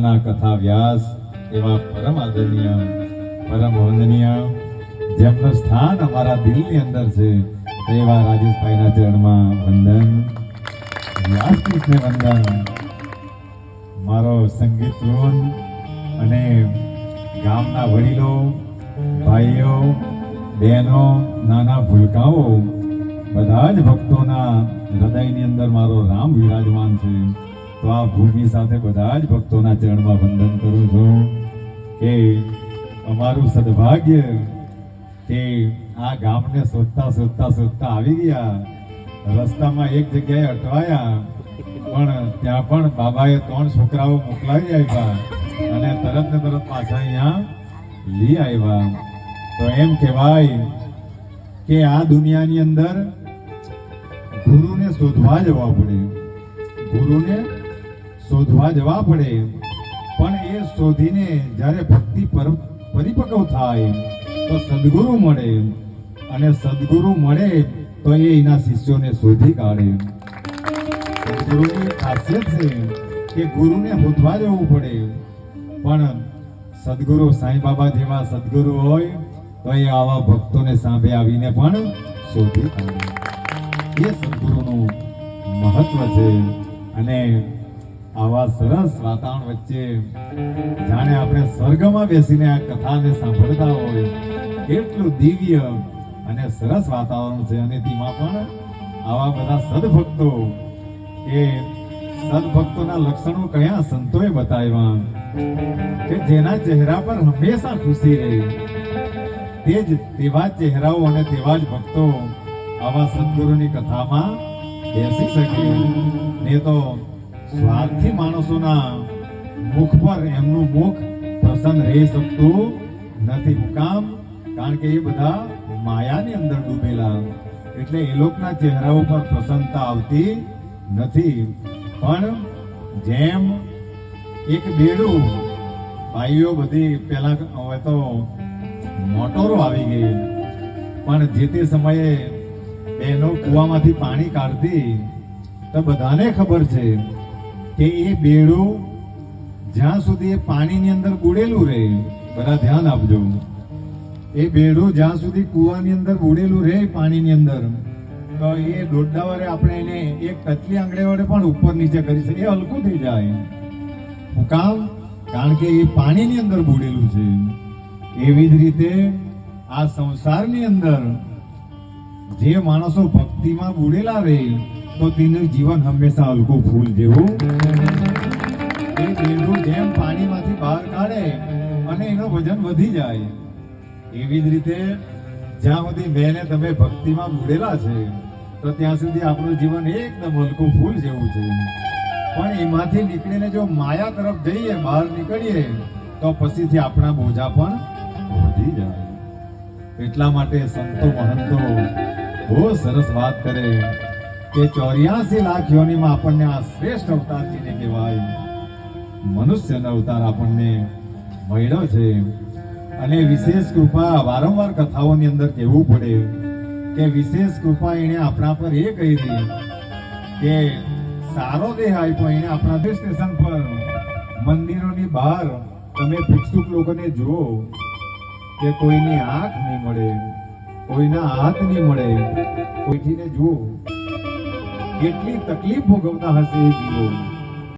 કથા વ્યાસ એવા પરમ આદરણીય પરમ વંદનીય જેમનું સ્થાન અમારા દિલની અંદર છે એવા રાજેશભાઈના ચરણમાં વંદન, વ્યાસપીઠને વંદન. મારો સંગીત વૃંદ અને ગામના વડીલો, ભાઈઓ, બહેનો, નાના ભૂલકાઓ, બધા જ ભક્તોના હૃદયની અંદર મારો રામ વિરાજમાન છે. તો આ ભૂમિ સાથે બધા જ ભક્તોના ચરણમાં વંદન કરું છું કે અમારું સદભાગ્ય કે આ ગામને શોધતા આવી ગયા. રસ્તામાં એક જગ્યાએ અટવાયા, પણ ત્યાં પણ બાબાએ 3 છોકરાઓ મોકલાવી આવ્યા અને તરત ને તરત પાછા અહીંયા લઈ આવ્યા. તો એમ કહેવાય કે આ દુનિયાની અંદર ગુરુને શોધવા જવા પડે, ગુરુને શોધવા જવા પડે. પણ એ શોધીને જ્યારે ભક્તિ પરિપક્વ થાય તો સદગુરુ મળે, અને સદગુરુ મળે તો એ એના શિષ્યોને શોધી કાઢે. સદગુરુની ખાસિયત છે કે ગુરુને શોધવા જવું પડે, પણ સદગુરુ સાંઈ બાબા જેવા સદગુરુ હોય તો એ આવા ભક્તોને સામે આવીને પણ શોધી કાઢે. એ સદગુરુનું મહત્વ છે. અને આવા સરસ વાતાવરણ વચ્ચે જાણે આપણે સ્વર્ગમાં બેસીને આ કથાને સાંભળતા હોય કેટલું દિવ્ય અને સરસ વાતાવરણ છે. અને તેમાં પણ આવા બધા સદભક્તો, કે સદભક્તોના લક્ષણો કયા સંતોએ બતાવ્યા કે જેના ચહેરા પર હંમેશા ખુશી રહે, તેવા જ ચહેરાઓ અને તેવા જ ભક્તો આવા સદગુરુની કથામાં બેસી શકે. ને તો સ્વાર્થી માણસોના મુખ પર એમનું મુખ પ્રસન્ન રહી શકતું નથી. કામ? કારણ કે એ બધા માયાની અંદર ડૂબેલા, એટલે એ લોકોના ચહેરાઓ પર પ્રસન્નતા આવતી નથી. પણ જેમ એક બેડું, ભાઈઓ બધી પેલા હવે તો મોટરો આવી ગઈ, પણ જે તે સમયે બહેનો કૂવામાંથી પાણી કાઢતી તો બધાને ખબર છે કે એ બેડું જ્યાં સુધી એ પાણીની અંદર બુડેલું રહે, બધા ધ્યાન આપજો, એ બેડું જ્યાં સુધી કૂવાની અંદર બુડેલું રહે પાણીની અંદર, તો એ દોડડા વડે આપણે એને એક કચલી આંગળી વડે પણ ઉપર નીચે કરી શકીએ, એ હલકું થઈ જાય. હું કામ? કારણ કે એ પાણીની અંદર બુડેલું છે. એવી જ રીતે આ સંસારની અંદર જે માણસો ભક્તિમાં બુડેલા રહે તો તેનું જીવન હંમેશા હલકું ફૂલ જેવું. એ બેડું જેમ પાણીમાંથી બહાર કાઢે અને એનું વજન વધી જાય, એવી જ રીતે જ્યાં સુધી મેં ને તમે ભક્તિમાં બુડેલા છે તો ત્યાં સુધી આપણું જીવન એકદમ હલકું ફૂલ જેવું છે. પણ એમાંથી નીકળીને જો માયા તરફ જઈએ, બહાર નીકળીએ, તો પછીથી આપણા બોજા પણ વધી જાય. એટલા માટે સંતો મહંતો બહુ સરસ વાત કરે કે 84 લાખ યોનીમાં આપણને આ શ્રેષ્ઠ અવતાર જેને કહેવાય મનુષ્યનો અવતાર આપણને મળ્યો છે. અને વિશેષ કૃપા વારંવાર કથાઓની અંદર કહેવું પડે કે વિશેષ કૃપા એને આપણા પર એ કહી હતી કે સારો દેહ આપ્યો એને આપણા સ્ટેશન પર, મંદિરોની બહાર તમે ભિક્ષુક લોકોને જુઓ કે કોઈની આંખ નહીં મળે, કોઈના હાથ નહીં મળે, કોઈથીને જુઓ કેટલી તકલીફ ભોગવતા હશે એ જીવો.